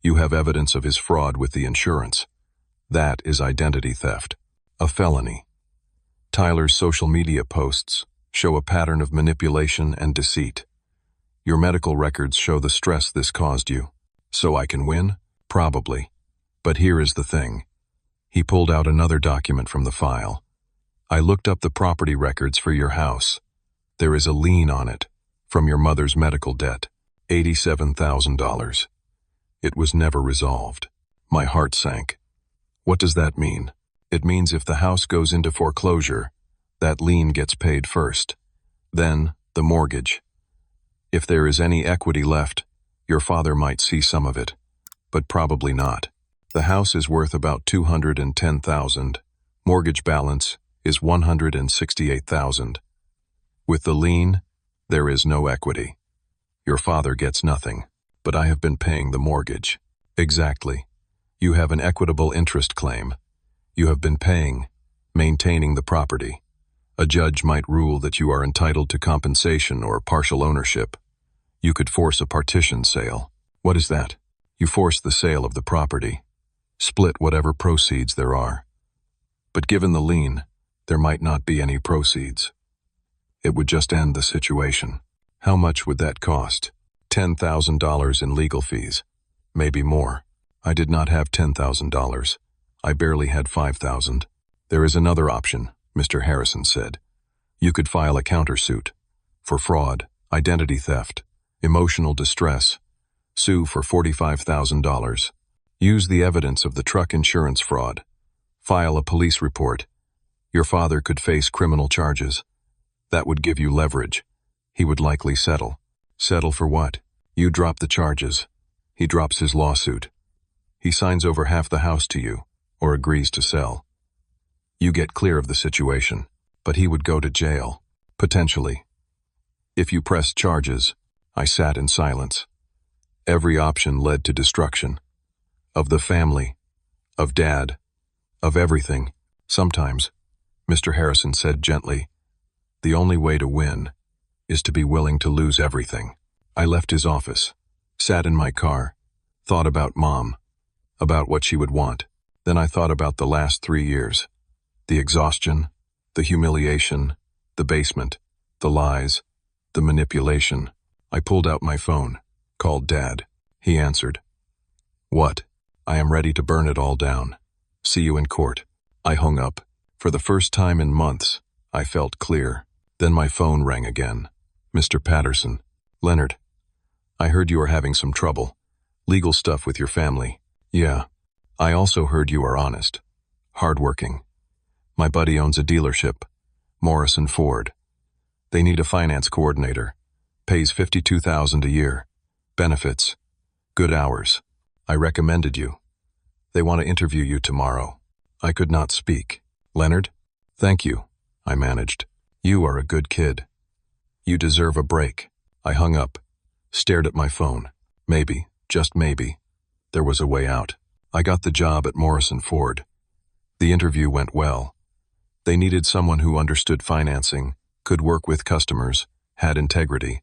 You have evidence of his fraud with the insurance. That is identity theft, a felony. Tyler's social media posts show a pattern of manipulation and deceit. Your medical records show the stress this caused you. So I can win? Probably. But here is the thing. He pulled out another document from the file. I looked up the property records for your house. There is a lien on it, from your mother's medical debt, $87,000. It was never resolved. My heart sank. What does that mean? It means if the house goes into foreclosure, that lien gets paid first. Then, the mortgage. If there is any equity left, your father might see some of it, but probably not. The house is worth about $210,000. Mortgage balance is $168,000. With the lien, there is no equity. Your father gets nothing, but I have been paying the mortgage. Exactly. You have an equitable interest claim. You have been paying, maintaining the property. A judge might rule that you are entitled to compensation or partial ownership. You could force a partition sale. What is that? You force the sale of the property. Split whatever proceeds there are. But given the lien, there might not be any proceeds. It would just end the situation. How much would that cost? $10,000 in legal fees. Maybe more. I did not have $10,000. I barely had $5,000. There is another option, Mr. Harrison said. You could file a countersuit for fraud, identity theft, emotional distress. Sue for $45,000. Use the evidence of the truck insurance fraud. File a police report. Your father could face criminal charges. That would give you leverage. He would likely settle. Settle for what? You drop the charges. He drops his lawsuit. He signs over half the house to you, or agrees to sell. You get clear of the situation, but he would go to jail, potentially. If you press charges, I sat in silence. Every option led to destruction. Of the family, of Dad, of everything. Sometimes, Mr. Harrison said gently, the only way to win is to be willing to lose everything. I left his office, sat in my car, thought about Mom, about what she would want. Then I thought about the last 3 years. The exhaustion, the humiliation, the basement, the lies, the manipulation. I pulled out my phone, called Dad. He answered. What? I am ready to burn it all down. See you in court. I hung up. For the first time in months, I felt clear. Then my phone rang again. Mr. Patterson. Leonard. I heard you are having some trouble. Legal stuff with your family. Yeah. I also heard you are honest. Hardworking. My buddy owns a dealership. Morrison Ford. They need a finance coordinator. Pays $52,000 a year. Benefits. Good hours. I recommended you. They want to interview you tomorrow. I could not speak. Leonard? Thank you, I managed. You are a good kid. You deserve a break. I hung up, stared at my phone. Maybe, just maybe, there was a way out. I got the job at Morrison Ford. The interview went well. They needed someone who understood financing, could work with customers, had integrity.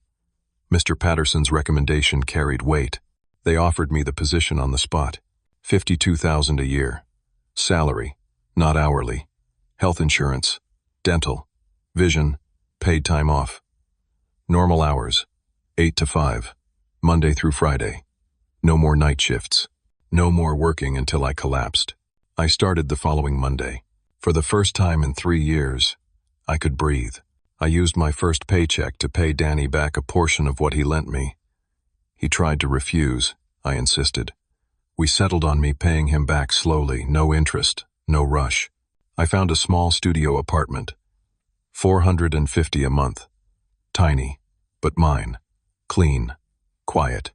Mr. Patterson's recommendation carried weight. They offered me the position on the spot. $52,000 a year. Salary, not hourly. Health insurance, dental, vision, paid time off. Normal hours, 8 to 5, Monday through Friday. No more night shifts. No more working until I collapsed. I started the following Monday. For the first time in 3 years, I could breathe. I used my first paycheck to pay Danny back a portion of what he lent me. He tried to refuse. I insisted. We settled on me paying him back slowly, no interest, no rush. I found a small studio apartment. $450 a month. Tiny, but mine. Clean, quiet.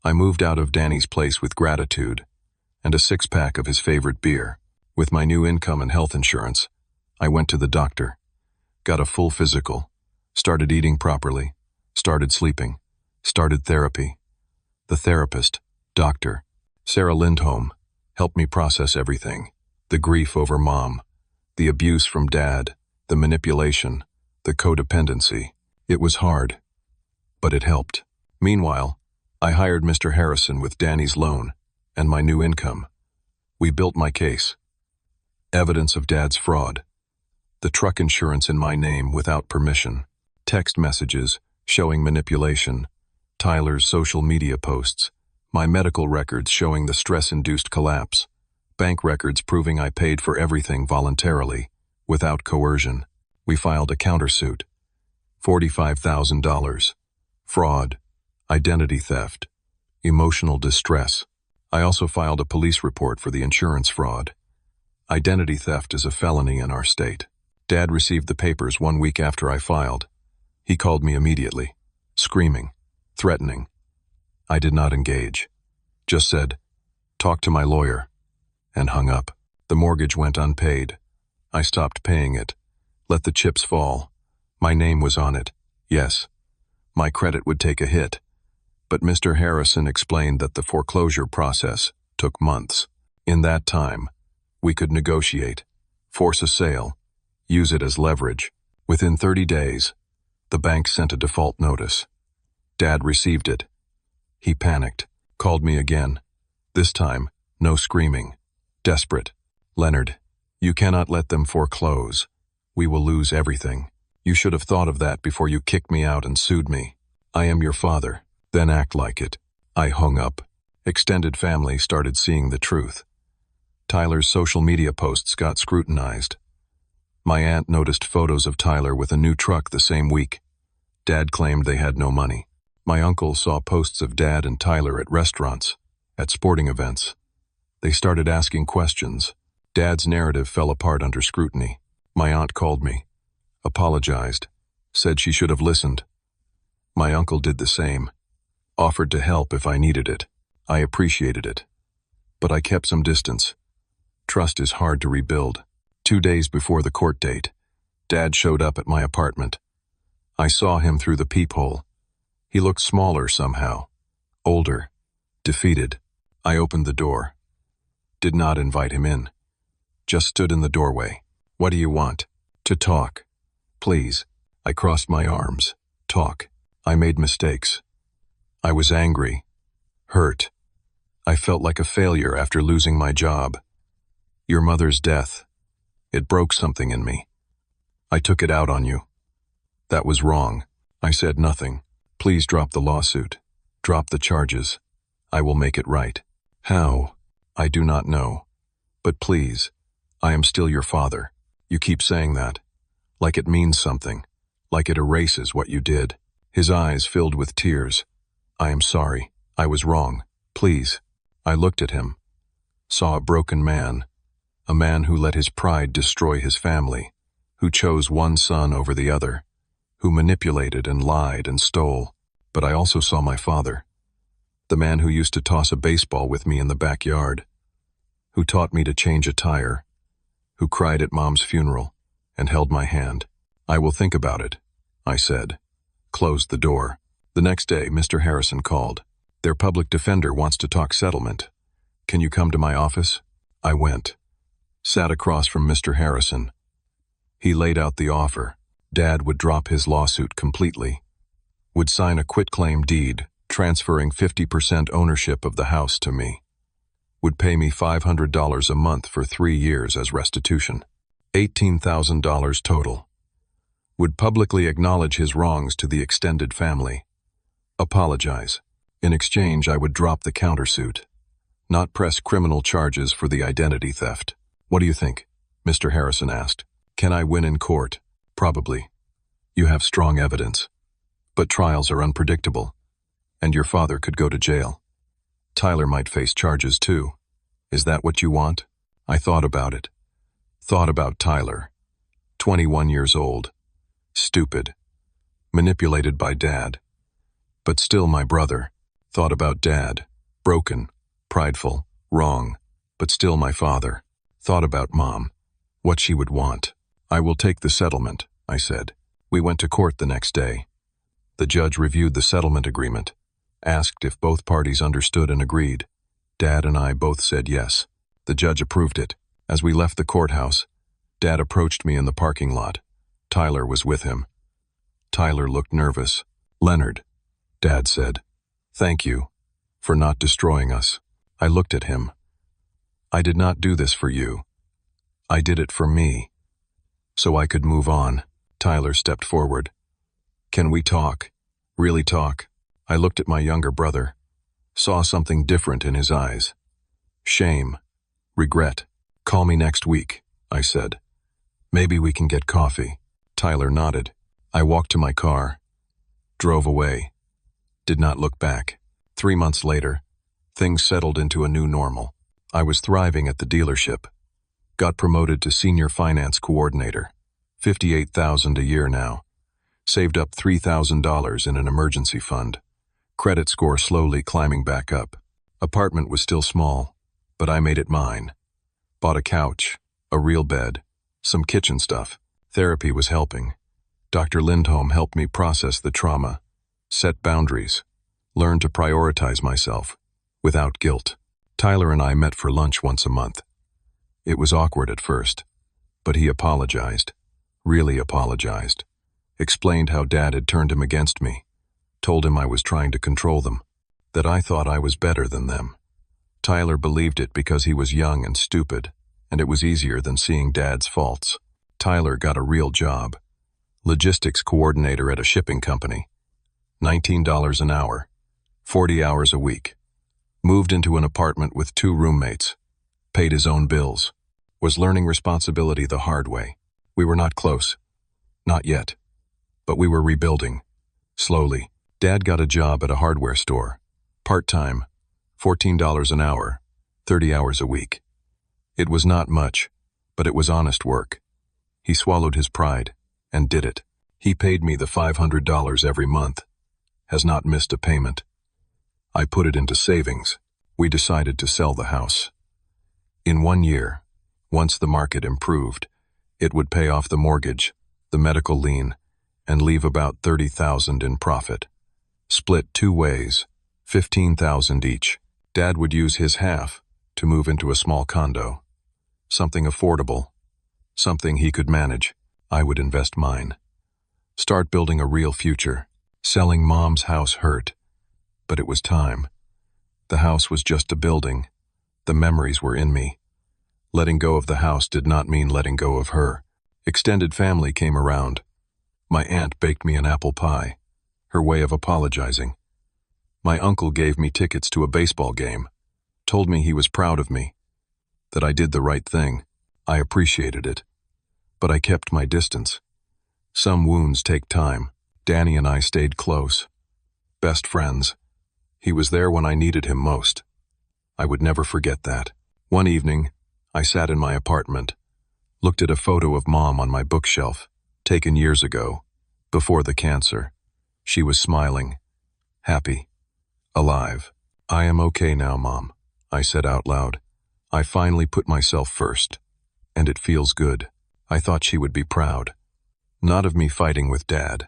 I moved out of Danny's place with gratitude and a six-pack of his favorite beer. With my new income and health insurance, I went to the doctor, got a full physical, started eating properly, started sleeping, started therapy. The therapist, Dr. Sarah Lindholm, helped me process everything. The grief over mom, the abuse from dad, the manipulation, the codependency. It was hard, but it helped. Meanwhile, I hired Mr. Harrison with Danny's loan and my new income. We built my case. Evidence of dad's fraud. The truck insurance in my name without permission. Text messages showing manipulation. Tyler's social media posts. My medical records showing the stress-induced collapse. Bank records proving I paid for everything voluntarily, without coercion. We filed a countersuit. $45,000. Fraud. Identity theft. Emotional distress. I also filed a police report for the insurance fraud. Identity theft is a felony in our state. Dad received the papers 1 week after I filed. He called me immediately, screaming, threatening. I did not engage. Just said, "Talk to my lawyer," and hung up. The mortgage went unpaid. I stopped paying it. Let the chips fall. My name was on it. Yes. My credit would take a hit. But Mr. Harrison explained that the foreclosure process took months. In that time, we could negotiate, force a sale, use it as leverage. Within 30 days, the bank sent a default notice. Dad received it. He panicked, called me again. This time, no screaming. Desperate. "Leonard, you cannot let them foreclose. We will lose everything. You should have thought of that before you kicked me out and sued me. I am your father. Then act like it." I hung up. Extended family started seeing the truth. Tyler's social media posts got scrutinized. My aunt noticed photos of Tyler with a new truck the same week. Dad claimed they had no money. My uncle saw posts of Dad and Tyler at restaurants, at sporting events. They started asking questions. Dad's narrative fell apart under scrutiny. My aunt called me, apologized, said she should have listened. My uncle did the same, offered to help if I needed it. I appreciated it. But I kept some distance. Trust is hard to rebuild. 2 days before the court date, Dad showed up at my apartment. I saw him through the peephole. He looked smaller somehow, older, defeated. I opened the door. Did not invite him in. Just stood in the doorway. "What do you want?" "To talk. Please." I crossed my arms. "Talk. I made mistakes. I was angry, hurt. I felt like a failure after losing my job. Your mother's death. It broke something in me. I took it out on you. That was wrong." I said nothing. "Please drop the lawsuit. Drop the charges. I will make it right." "How?" "I do not know. But please, I am still your father. You keep saying that, like it means something. like it erases what you did. His eyes filled with tears. I am sorry. I was wrong. Please. I looked at him, saw a broken man, a man who let his pride destroy his family, who chose one son over the other, who manipulated and lied and stole. But I also saw my father, the man who used to toss a baseball with me in the backyard, who taught me to change a tire, who cried at Mom's funeral and held my hand. I will think about it, I said, closed the door. The next day, Mr. Harrison called. Their public defender wants to talk settlement. Can you come to my office? I went, sat across from Mr. Harrison. He laid out the offer. Dad would drop his lawsuit completely, would sign a quitclaim deed, transferring 50% ownership of the house to me, would pay me $500 a month for 3 years as restitution, $18,000 total, would publicly acknowledge his wrongs to the extended family, apologize. In exchange, I would drop the countersuit, not press criminal charges for the identity theft. What do you think? Mr. Harrison asked. Can I win in court? Probably. You have strong evidence. But trials are unpredictable, and your father could go to jail. Tyler might face charges too. Is that what you want? I thought about it. Thought about Tyler, 21 years old, stupid, manipulated by Dad, but still my brother. Thought about Dad, broken, prideful, wrong, but still my father. Thought about Mom, what she would want. I will take the settlement, I said. We went to court the next day. The judge reviewed the settlement agreement, asked if both parties understood and agreed. Dad and I both said yes. The judge approved it. As we left the courthouse, Dad approached me in the parking lot. Tyler was with him. Tyler looked nervous. Leonard, Dad said, thank you for not destroying us. I looked at him. I did not do this for you. I did it for me, so I could move on. Tyler stepped forward. Can we talk? Really talk? I looked at my younger brother, saw something different in his eyes. Shame, regret. Call me next week, I said. Maybe we can get coffee. Tyler nodded. I walked to my car, drove away, did not look back. 3 months later, things settled into a new normal. I was thriving at the dealership. Got promoted to senior finance coordinator. $58,000 a year now. Saved up $3,000 in an emergency fund. Credit score slowly climbing back up. Apartment was still small, but I made it mine. Bought a couch, a real bed, some kitchen stuff. Therapy was helping. Dr. Lindholm helped me process the trauma, set boundaries, learn to prioritize myself, without guilt. Tyler and I met for lunch once a month. It was awkward at first, but he apologized, really apologized. Explained how Dad had turned him against me, told him I was trying to control them, that I thought I was better than them. Tyler believed it because he was young and stupid, and it was easier than seeing Dad's faults. Tyler got a real job, logistics coordinator at a shipping company, $19 an hour, 40 hours a week. Moved into an apartment with 2 roommates, paid his own bills, was learning responsibility the hard way. We were not close, not yet, but we were rebuilding, slowly. Dad got a job at a hardware store, part-time, $14 an hour, 30 hours a week. It was not much, but it was honest work. He swallowed his pride and did it. He paid me the $500 every month, has not missed a payment. I put it into savings. We decided to sell the house. In 1 year, once the market improved, it would pay off the mortgage, the medical lien, and leave about $30,000 in profit. Split 2 ways, $15,000 each. Dad would use his half to move into a small condo. Something affordable, something he could manage. I would invest mine. Start building a real future. Selling Mom's house hurt, but it was time. The house was just a building. The memories were in me. Letting go of the house did not mean letting go of her. Extended family came around. My aunt baked me an apple pie, her way of apologizing. My uncle gave me tickets to a baseball game, told me he was proud of me, that I did the right thing. I appreciated it, but I kept my distance. Some wounds take time. Danny and I stayed close. Best friends. He was there when I needed him most. I would never forget that. One evening, I sat in my apartment, looked at a photo of Mom on my bookshelf, taken years ago, before the cancer. She was smiling, happy, alive. "I am okay now, Mom," I said out loud. "I finally put myself first, and it feels good." I thought she would be proud. Not of me fighting with Dad,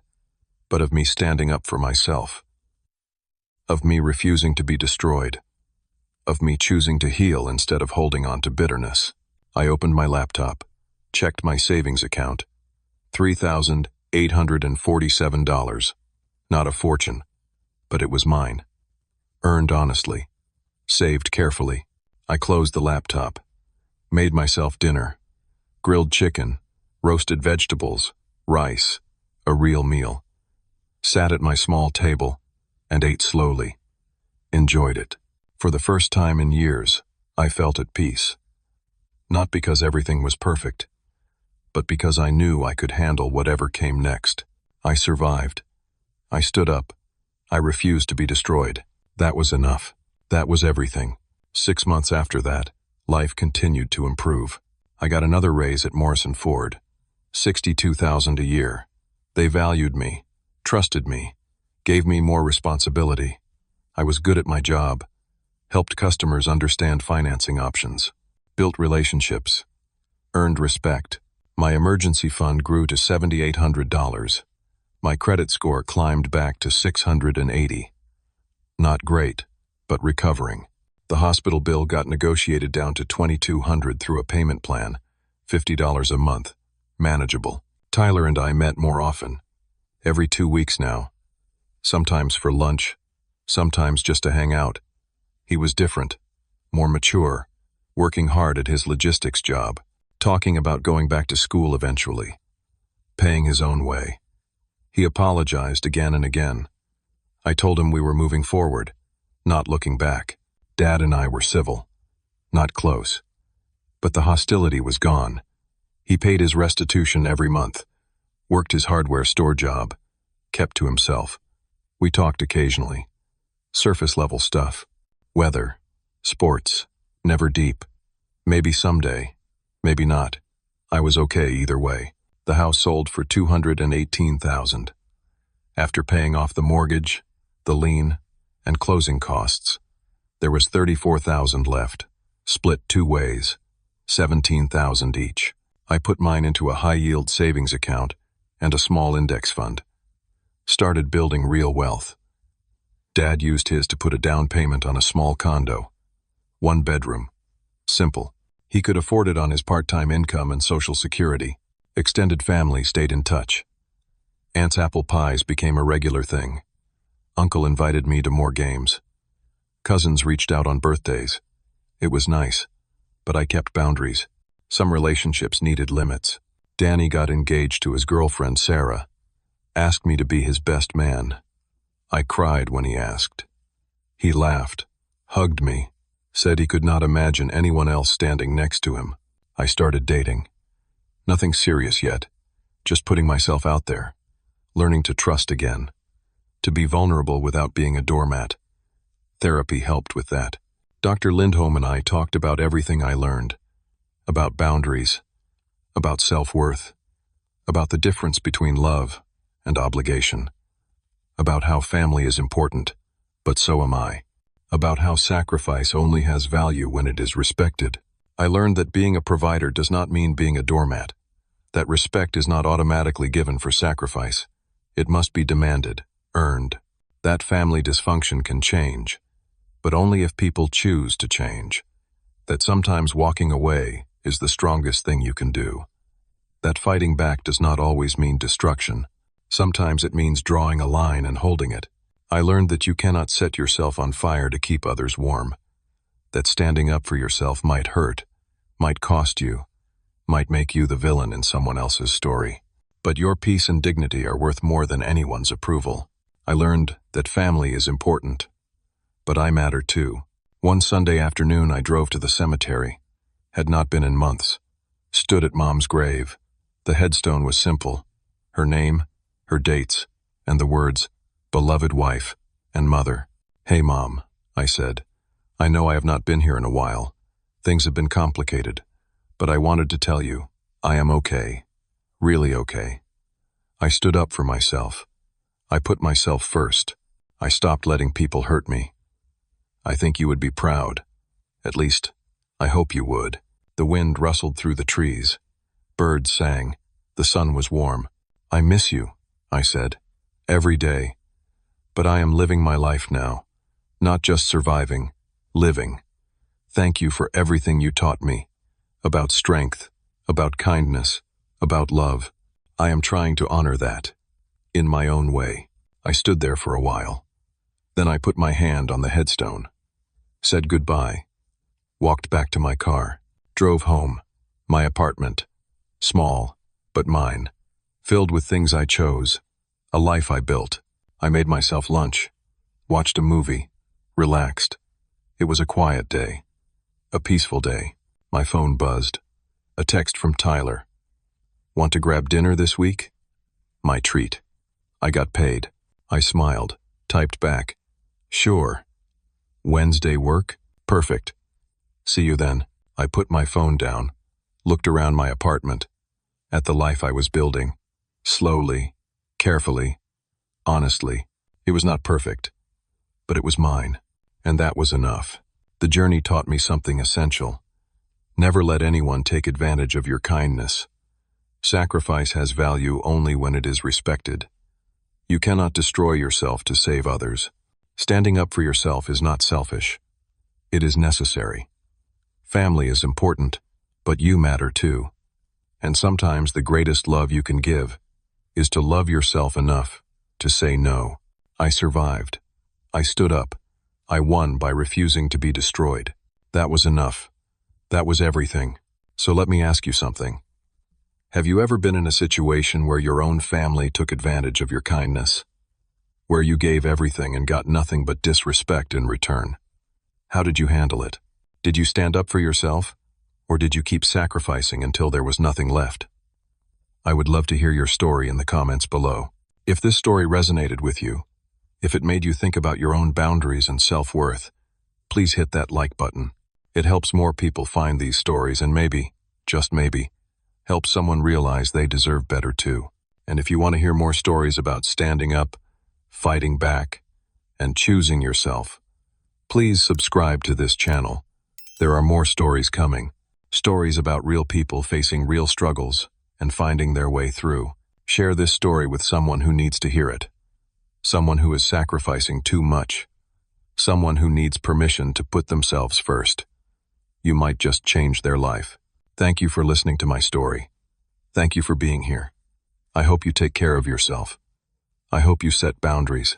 but of me standing up for myself. Of me refusing to be destroyed. Of me choosing to heal instead of holding on to bitterness. I opened my laptop, checked my savings account. $3,847. Not a fortune, but it was mine. Earned honestly. Saved carefully. I closed the laptop. Made myself dinner. Grilled chicken, roasted vegetables, rice, a real meal. Sat at my small table and ate slowly. Enjoyed it. For the first time in years, I felt at peace. Not because everything was perfect, but because I knew I could handle whatever came next. I survived. I stood up. I refused to be destroyed. That was enough. That was everything. 6 months after that, life continued to improve. I got another raise at Morrison Ford. $62,000 a year. They valued me, trusted me, gave me more responsibility. I was good at my job, helped customers understand financing options, built relationships, earned respect. My emergency fund grew to $7,800. My credit score climbed back to 680. Not great, but recovering. The hospital bill got negotiated down to $2,200 through a payment plan, $50 a month, manageable. Tyler and I met more often, every 2 weeks now, sometimes for lunch, sometimes just to hang out. He was different, more mature, working hard at his logistics job, talking about going back to school eventually, paying his own way. He apologized again and again. I told him we were moving forward, not looking back. Dad and I were civil, not close. But the hostility was gone. He paid his restitution every month, worked his hardware store job, kept to himself. We talked occasionally. Surface-level stuff. Weather, sports, never deep. Maybe someday, maybe not. I was okay either way. The house sold for $218,000. After paying off the mortgage, the lien, and closing costs, there was $34,000 left, split 2 ways, $17,000 each. I put mine into a high-yield savings account and a small index fund. Started building real wealth. Dad used his to put a down payment on a small condo. 1 bedroom. Simple. He could afford it on his part-time income and Social Security. Extended family stayed in touch. Aunt's apple pies became a regular thing. Uncle invited me to more games. Cousins reached out on birthdays. It was nice, but I kept boundaries. Some relationships needed limits. Danny got engaged to his girlfriend, Sarah. Asked me to be his best man. I cried when he asked. He laughed, hugged me, said he could not imagine anyone else standing next to him. I started dating. Nothing serious yet, just putting myself out there, learning to trust again, to be vulnerable without being a doormat. Therapy helped with that. Dr. Lindholm and I talked about everything I learned, about boundaries, about self-worth, about the difference between love and obligation, about how family is important, but so am I, about how sacrifice only has value when it is respected. I learned that being a provider does not mean being a doormat, that respect is not automatically given for sacrifice. It must be demanded, earned. That family dysfunction can change, but only if people choose to change. That sometimes walking away is the strongest thing you can do. That fighting back does not always mean destruction. Sometimes it means drawing a line and holding it. I learned that you cannot set yourself on fire to keep others warm. That standing up for yourself might hurt, might cost you, might make you the villain in someone else's story. But your peace and dignity are worth more than anyone's approval. I learned that family is important, but I matter too. One Sunday afternoon I drove to the cemetery. Had not been in months. Stood at Mom's grave. The headstone was simple. Her name, her dates, and the words, beloved wife and mother. "Hey, Mom," I said. "I know I have not been here in a while. Things have been complicated, but I wanted to tell you, I am okay. Really okay." I stood up for myself. I put myself first. I stopped letting people hurt me. "I think you would be proud. At least, I hope you would." The wind rustled through the trees. Birds sang. The sun was warm. "I miss you," I said, "every day. But I am living my life now. Not just surviving, living. Thank you for everything you taught me. About strength, about kindness, about love. I am trying to honor that. In my own way." I stood there for a while. Then I put my hand on the headstone. Said goodbye. Walked back to my car. Drove home. My apartment. Small, but mine. Filled with things I chose. A life I built. I made myself lunch. Watched a movie. Relaxed. It was a quiet day. A peaceful day. My phone buzzed. A text from Tyler. "Want to grab dinner this week?" My treat. I got paid. I smiled. Typed back. "Sure. Wednesday work? Perfect. See you then." I put my phone down. Looked around my apartment. At the life I was building. Slowly. Carefully. Honestly. It was not perfect. But it was mine. And that was enough. The journey taught me something essential. Never let anyone take advantage of your kindness. Sacrifice has value only when it is respected. You cannot destroy yourself to save others. Standing up for yourself is not selfish. It is necessary. Family is important, but you matter too. And sometimes the greatest love you can give is to love yourself enough to say no. I survived. I stood up. I won by refusing to be destroyed. That was enough. That was everything. So let me ask you something. Have you ever been in a situation where your own family took advantage of your kindness? Where you gave everything and got nothing but disrespect in return? How did you handle it? Did you stand up for yourself? Or did you keep sacrificing until there was nothing left? I would love to hear your story in the comments below. If this story resonated with you, if it made you think about your own boundaries and self-worth, please hit that like button. It helps more people find these stories and maybe, just maybe, help someone realize they deserve better too. And if you want to hear more stories about standing up, fighting back, and choosing yourself, please subscribe to this channel. There are more stories coming. Stories about real people facing real struggles and finding their way through. Share this story with someone who needs to hear it. Someone who is sacrificing too much. Someone who needs permission to put themselves first. You might just change their life. Thank you for listening to my story. Thank you for being here. I hope you take care of yourself. I hope you set boundaries.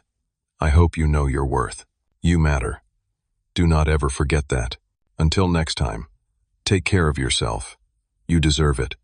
I hope you know your worth. You matter. Do not ever forget that. Until next time, take care of yourself. You deserve it.